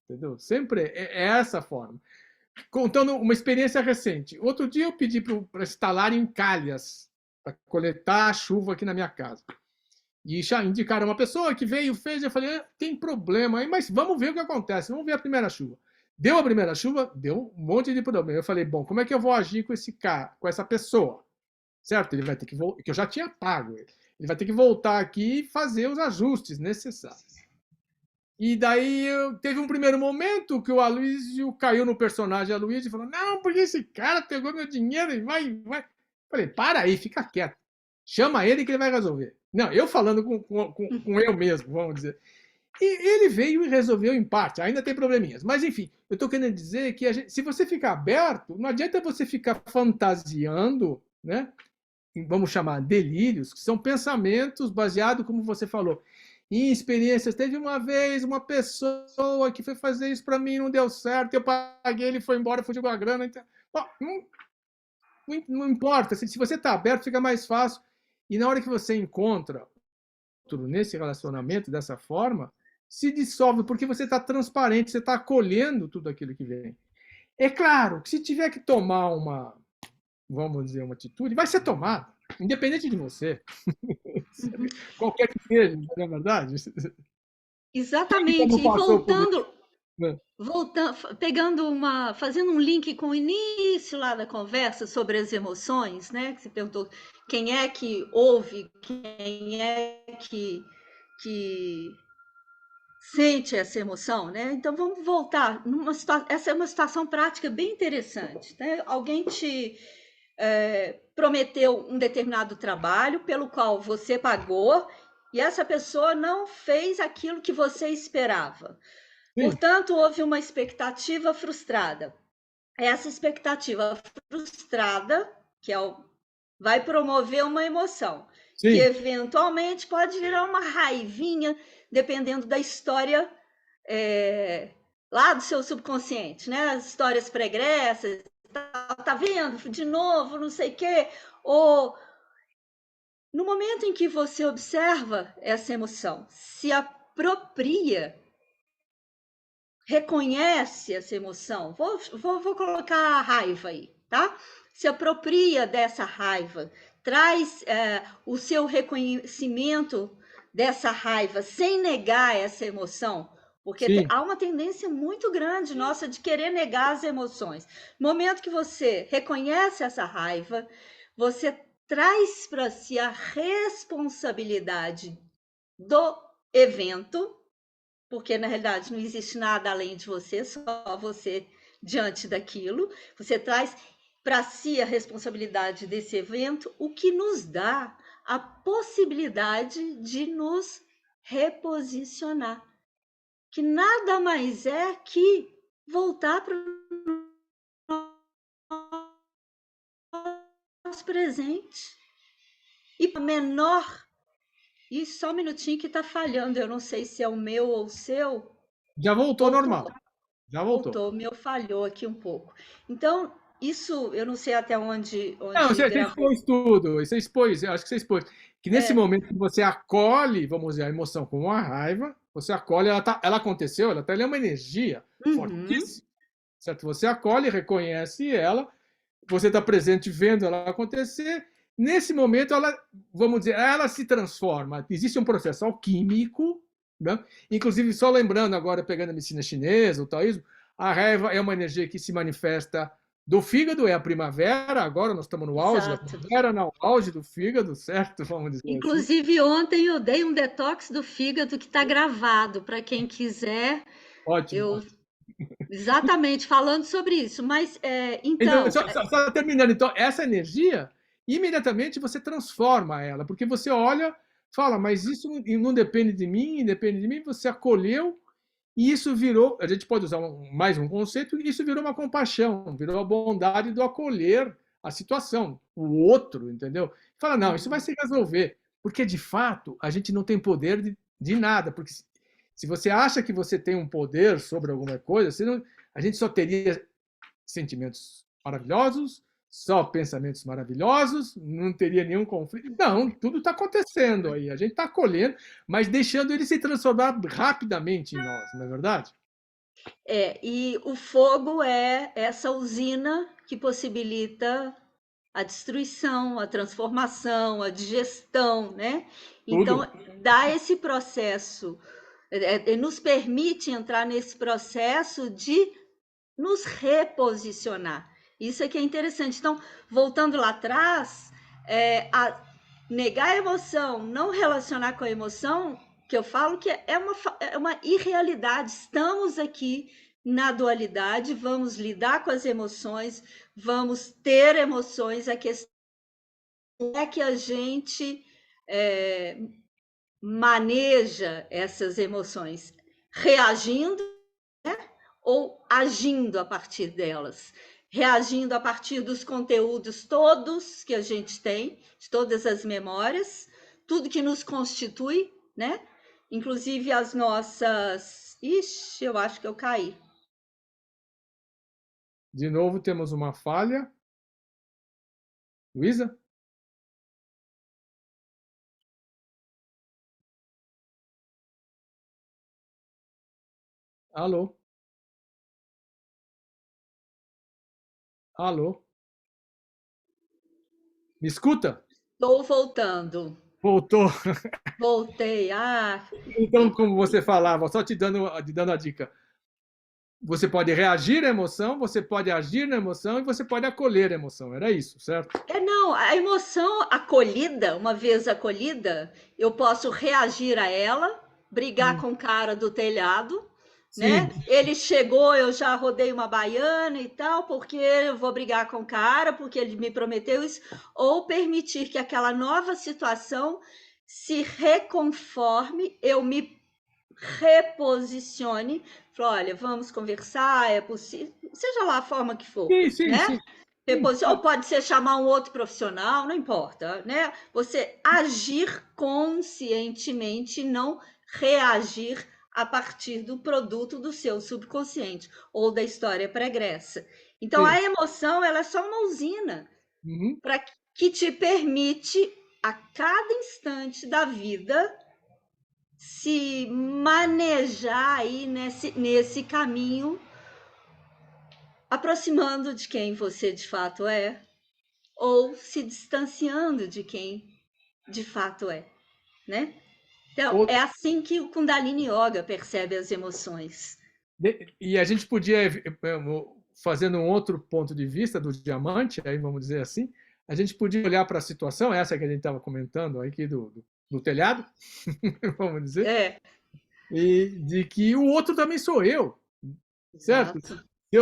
entendeu? Sempre é essa forma. Contando uma experiência recente. Outro dia eu pedi para instalarem calhas para coletar a chuva aqui na minha casa. E já indicaram uma pessoa que veio, fez, eu falei, tem problema aí, mas vamos ver o que acontece, vamos ver a primeira chuva. Deu a primeira chuva, deu um monte de problema. Eu falei, bom, como é que eu vou agir com esse cara, com essa pessoa? Certo? Ele vai ter que voltar, que eu já tinha pago ele. Ele vai ter que voltar aqui e fazer os ajustes necessários. E daí teve um primeiro momento que o Aloysio caiu no personagem Aloysio e falou: não, porque esse cara pegou meu dinheiro e vai. Falei, para aí, fica quieto. Chama ele que ele vai resolver. Não, eu falando com eu mesmo, vamos dizer. E ele veio e resolveu em parte, ainda tem probleminhas. Mas, enfim, eu estou querendo dizer que se você ficar aberto, não adianta você ficar fantasiando, né? Vamos chamar delírios, que são pensamentos baseados, como você falou, em experiências. Teve uma vez uma pessoa que foi fazer isso para mim, não deu certo, eu paguei, ele foi embora, fugiu com a grana. Então, não importa, se você está aberto, fica mais fácil. E na hora que você encontra nesse relacionamento dessa forma, se dissolve, porque você está transparente, você está acolhendo tudo aquilo que vem. É claro que se tiver que tomar vamos dizer, uma atitude, vai ser tomada, independente de você. Qualquer que seja, não é verdade?
Exatamente.
Como
E
passou por isso, né?
fazendo um link com o início lá da conversa sobre as emoções, né? Que você perguntou quem é que ouve, quem é que sente essa emoção, né? Então vamos voltar. Essa é uma situação prática bem interessante. Né? Alguém te prometeu um determinado trabalho pelo qual você pagou e essa pessoa não fez aquilo que você esperava.
Sim.
Portanto, houve uma expectativa frustrada. Essa expectativa frustrada, vai promover uma emoção, que
Sim.
eventualmente pode virar uma raivinha, dependendo da história lá do seu subconsciente, né? As histórias pregressas, tá vendo? De novo, não sei o quê. Ou no momento em que você observa essa emoção, se apropria, reconhece essa emoção, vou colocar a raiva aí, tá? Se apropria dessa raiva, traz o seu reconhecimento dessa raiva, sem negar essa emoção, porque
Sim.
há uma tendência muito grande nossa de querer negar as emoções. No momento que você reconhece essa raiva, você traz para si a responsabilidade do evento, porque na realidade não existe nada além de você, só você diante daquilo. Você traz para si a responsabilidade desse evento, o que nos dá a possibilidade de nos reposicionar, que nada mais é que voltar para nosso presente. E menor. E só um minutinho que está falhando. Eu não sei se é o meu ou o seu.
Já voltou normal. Já voltou.
O meu falhou aqui um pouco. Então, isso eu não sei até onde
Não, você
gravou.
expôs tudo. Você expôs, eu acho que você expôs. Que nesse momento que você acolhe, vamos dizer, a emoção como a raiva, você acolhe, ela aconteceu, ela é uma energia fortíssima. Certo? Você acolhe, reconhece ela, você está presente vendo ela acontecer. Nesse momento, ela, vamos dizer, ela se transforma. Existe um processo alquímico, né? Inclusive, só lembrando agora, pegando a medicina chinesa, o taoísmo, a raiva é uma energia que se manifesta do fígado, é a primavera, agora nós estamos no auge da
Exato.
primavera, no auge do fígado, certo? Vamos dizer assim.
Inclusive, ontem eu dei um detox do fígado que está gravado, para quem quiser.
Ótimo.
Exatamente, falando sobre isso. Mas,
Então,
então...
só terminando, então, essa energia, imediatamente você transforma ela, porque você olha, fala, mas isso não depende de mim, depende de mim, você acolheu, e isso virou, a gente pode usar mais um conceito, isso virou uma compaixão, virou a bondade do acolher a situação, o outro, entendeu? Fala, não, isso vai se resolver, porque de fato a gente não tem poder de nada, porque se você acha que você tem um poder sobre alguma coisa, a gente só teria sentimentos maravilhosos, só pensamentos maravilhosos, não teria nenhum conflito. Não, tudo está acontecendo aí. A gente está acolhendo, mas deixando ele se transformar rapidamente em nós, não é verdade?
E o fogo é essa usina que possibilita a destruição, a transformação, a digestão, né? Então,
Tudo.
dá esse processo, nos permite entrar nesse processo de nos reposicionar. Isso é que é interessante. Então, voltando lá atrás, a negar a emoção, não relacionar com a emoção, que eu falo que é uma irrealidade. Estamos aqui na dualidade, vamos lidar com as emoções, vamos ter emoções. A questão é que a gente maneja essas emoções reagindo ou agindo a partir delas, reagindo a partir dos conteúdos todos que a gente tem, de todas as memórias, tudo que nos constitui, né? Inclusive as nossas... Ixi, eu acho que eu caí.
De novo, temos uma falha. Luísa? Alô? Alô? Me escuta?
Estou voltando.
Voltou.
Voltei.
Então, como você falava, só te dando a dica. Você pode reagir à emoção, você pode agir na emoção e você pode acolher a emoção. Era isso, certo?
Não, a emoção acolhida, uma vez acolhida, eu posso reagir a ela, brigar com o cara do telhado,
Sim.
né? Ele chegou, eu já rodei uma baiana e tal, porque eu vou brigar com o cara, porque ele me prometeu isso, ou permitir que aquela nova situação se reconforme, eu me reposicione, falo, olha, vamos conversar, é possível, seja lá a forma que for,
Sim, sim,
né?
sim. Sim.
Ou pode ser chamar um outro profissional, não importa, né? Você agir conscientemente, não reagir a partir do produto do seu subconsciente ou da história pregressa. Então,
Sim.
a emoção ela é só uma usina
Uhum.
para que te permite a cada instante da vida se manejar aí nesse caminho, aproximando de quem você de fato é, ou se distanciando de quem de fato é, né? Então, é assim que o Kundalini Yoga percebe as emoções.
E a gente podia, fazendo um outro ponto de vista do diamante, aí vamos dizer assim, a gente podia olhar para a situação, essa que a gente estava comentando aqui do telhado, vamos dizer, e de que o outro também sou eu, certo?
Exato.
Se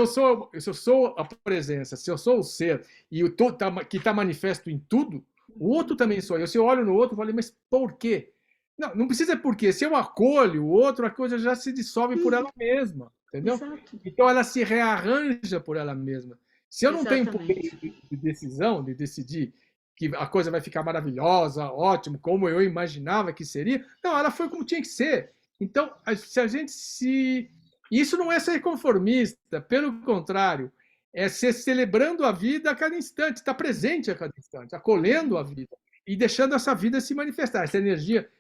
eu sou a presença, se eu sou o ser e o que está manifesto em tudo, o outro também sou eu. Se eu olho no outro, eu falo, mas por quê? Não, não precisa por quê. Se eu acolho o outro, a coisa já se dissolve por ela mesma, entendeu?
Exato.
Então ela se rearranja por ela mesma. Se eu não tenho poder
Exatamente.
de decisão, de decidir que a coisa vai ficar maravilhosa, ótimo, como eu imaginava que seria, não, ela foi como tinha que ser. Então, se a gente se. Isso não é ser conformista, pelo contrário, é ser celebrando a vida a cada instante, estar presente a cada instante, acolhendo a vida e deixando essa vida se manifestar, essa energia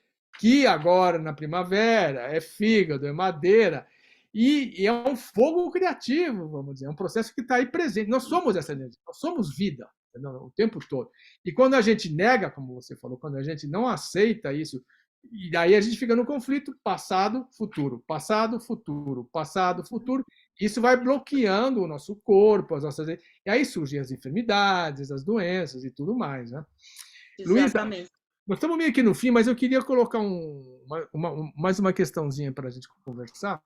que agora na primavera é fígado, é madeira, e é um fogo criativo, vamos dizer, é um processo que está aí presente. Nós somos essa energia, nós somos vida, entendeu? O tempo todo. E quando a gente nega, como você falou, quando a gente não aceita isso, e daí a gente fica no conflito passado, futuro, passado, futuro, passado, futuro. Isso vai bloqueando o nosso corpo, as nossas. E aí surgem as enfermidades, as doenças e tudo mais, né? Luísa,
Exatamente.
nós estamos meio que no fim, mas eu queria colocar mais uma questãozinha para a gente conversar.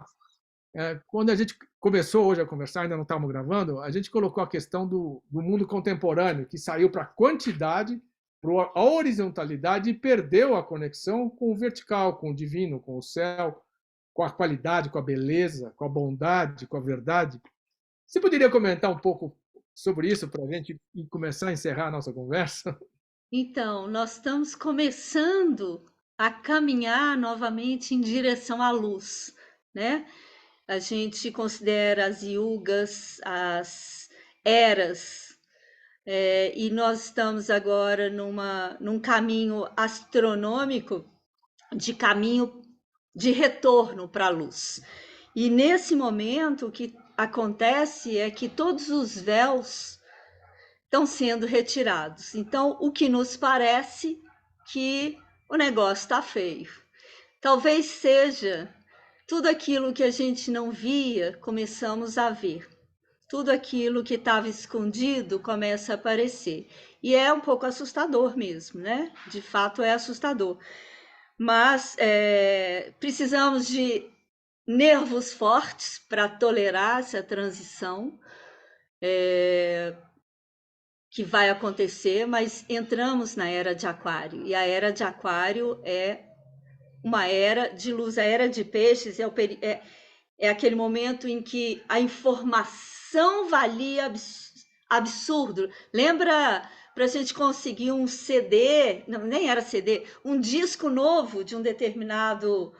Quando a gente começou hoje a conversar, ainda não estávamos gravando, a gente colocou a questão do mundo contemporâneo, que saiu para a quantidade, para a horizontalidade e perdeu a conexão com o vertical, com o divino, com o céu, com a qualidade, com a beleza, com a bondade, com a verdade. Você poderia comentar um pouco sobre isso para a gente e começar a encerrar a nossa conversa?
Então, nós estamos começando a caminhar novamente em direção à luz, né? A gente considera as yugas, as eras, e nós estamos agora num caminho astronômico de caminho de retorno para a luz. E nesse momento o que acontece é que todos os véus estão sendo retirados. Então, o que nos parece que o negócio está feio. Talvez seja tudo aquilo que a gente não via, começamos a ver. Tudo aquilo que estava escondido começa a aparecer. E é um pouco assustador mesmo, né? De fato é assustador. Mas precisamos de nervos fortes para tolerar essa transição que vai acontecer, mas entramos na era de Aquário. E a era de Aquário é uma era de luz. A era de Peixes é aquele momento em que a informação valia absurdo. Lembra para a gente conseguir um CD, não, nem era CD, um disco novo de um determinado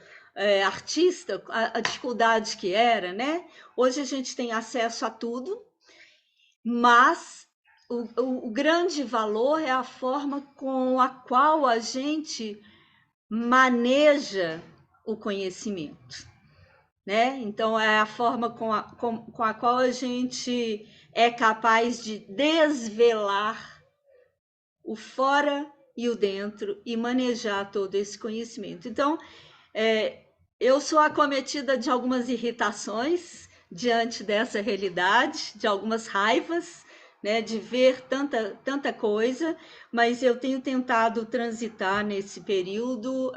artista, a dificuldade que era, né? Hoje a gente tem acesso a tudo, mas o grande valor é a forma com a qual a gente maneja o conhecimento, né? Então é a forma com a qual a gente é capaz de desvelar o fora e o dentro e manejar todo esse conhecimento. Então, eu sou acometida de algumas irritações diante dessa realidade, de algumas raivas, né, de ver tanta coisa, mas eu tenho tentado transitar nesse período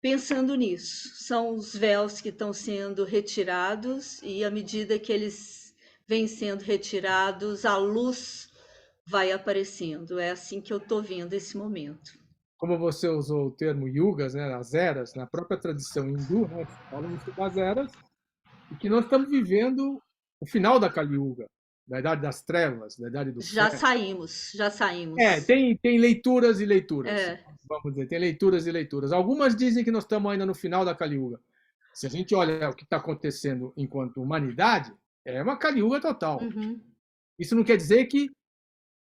pensando nisso. São os véus que estão sendo retirados e à medida que eles vêm sendo retirados, a luz vai aparecendo. É assim que eu estou vendo esse momento.
Como você usou o termo yugas, né, as eras, na própria tradição hindu, né, falam isso das eras, e que nós estamos vivendo o final da Kali Yuga, da Idade das Trevas, da Idade do
Já
Ferro.
saímos, já saímos.
Tem leituras e leituras,
É,
vamos dizer, tem leituras e leituras. Algumas dizem que nós estamos ainda no final da Kali Yuga. Se a gente olha o que está acontecendo enquanto humanidade, é uma Kali Yuga total.
uhum.
Isso não quer dizer que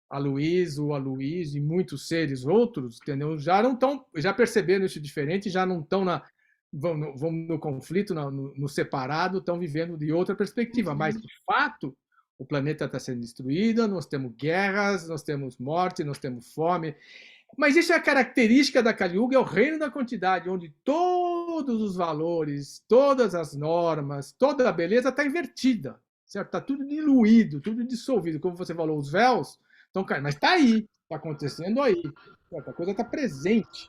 a Luiz, o Aloysio e muitos seres outros, entendeu? Já não estão, já perceberam isso diferente, já não estão vão no conflito, no separado, estão vivendo de outra perspectiva. Mas, de fato, o planeta está sendo destruído, nós temos guerras, nós temos morte, nós temos fome. Mas isso é a característica da Kali Yuga, é o reino da quantidade, onde todos os valores, todas as normas, toda a beleza está invertida, certo? Está tudo diluído, tudo dissolvido. Como você falou, os véus estão caindo, mas está aí, está acontecendo aí, certo? A coisa está presente.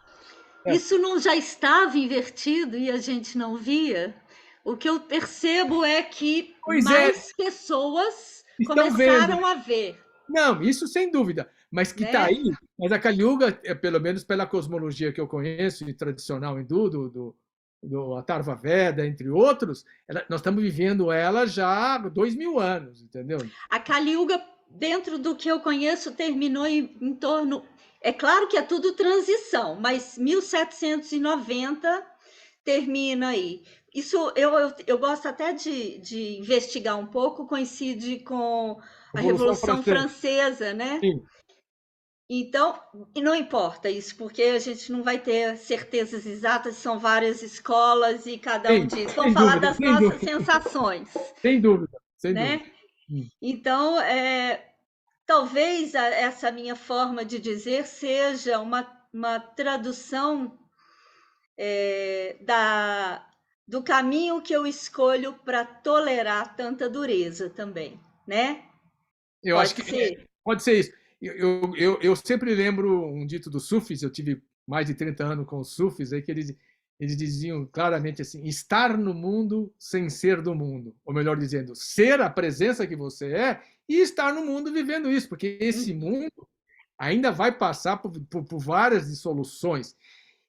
Certo?
Isso não já estava invertido e a gente não via? O que eu percebo é que
Pois é,
mais pessoas
estão vendo.
começaram a ver,
Não, isso sem dúvida. Mas que está
né?
aí, mas a Kali Yuga, pelo menos pela cosmologia que eu conheço, e tradicional hindu, do Atharva Veda, entre outros, nós estamos vivendo ela já há 2000 anos, entendeu?
A Kali Yuga, dentro do que eu conheço, terminou em torno. É claro que é tudo transição, mas 1790 termina aí. Isso eu gosto até de investigar um pouco, coincide com a
Revolução
Revolução
Francesa.
Francesa, né?
Sim.
Então, e não importa isso, porque a gente não vai ter certezas exatas, são várias escolas e cada um
Sem,
diz. Vamos
sem
falar
dúvida,
das
sem
nossas
dúvida,
sensações,
sem dúvida, sem dúvida.
né? Então, talvez essa minha forma de dizer seja uma tradução do caminho que eu escolho para tolerar tanta dureza também, né?
Eu acho
Pode
que
ser?
pode ser isso. Eu sempre lembro um dito dos sufis, eu tive mais de 30 anos com os sufis, aí que eles diziam claramente assim: estar no mundo sem ser do mundo. Ou melhor dizendo, ser a presença que você é e estar no mundo vivendo isso, porque esse mundo ainda vai passar por várias dissoluções.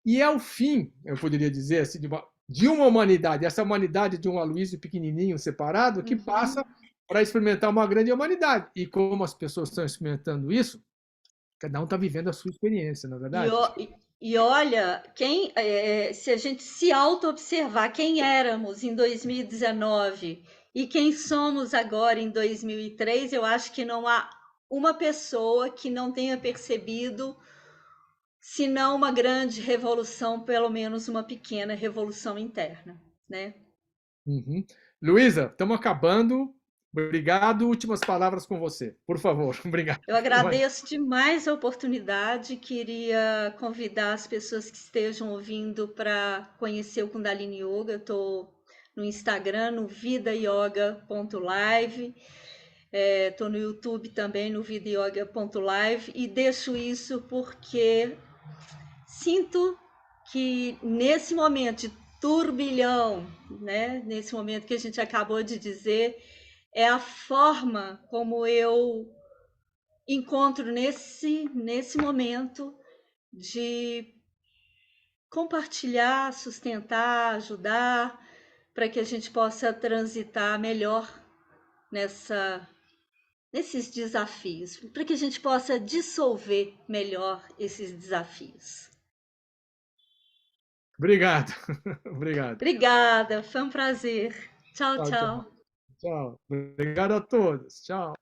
E é o fim, eu poderia dizer assim, de uma humanidade, essa humanidade de um Aloysio pequenininho, separado, que passa para experimentar uma grande humanidade. E como as pessoas estão experimentando isso, cada um está vivendo a sua experiência, na é
E,
verdade?
e olha, se a gente se auto-observar quem éramos em 2019 e quem somos agora em 2003, eu acho que não há uma pessoa que não tenha percebido, se não uma grande revolução, pelo menos uma pequena revolução interna, né?
Uhum. Luísa, estamos acabando. Obrigado. Últimas palavras com você, por favor. Obrigado.
Eu agradeço demais a oportunidade. Queria convidar as pessoas que estejam ouvindo para conhecer o Kundalini Yoga. Estou no Instagram, no vidayoga.live. Estou no YouTube também, no vidayoga.live. E deixo isso porque sinto que nesse momento de turbilhão, né, nesse momento que a gente acabou de dizer, é a forma como eu encontro nesse momento de compartilhar, sustentar, ajudar, para que a gente possa transitar melhor nesses desafios, para que a gente possa dissolver melhor esses desafios.
Obrigado. Obrigado.
Obrigada, foi um prazer. Tchau,
Tchau, tchau.
tchau.
Tchau. Obrigado a todos. Tchau.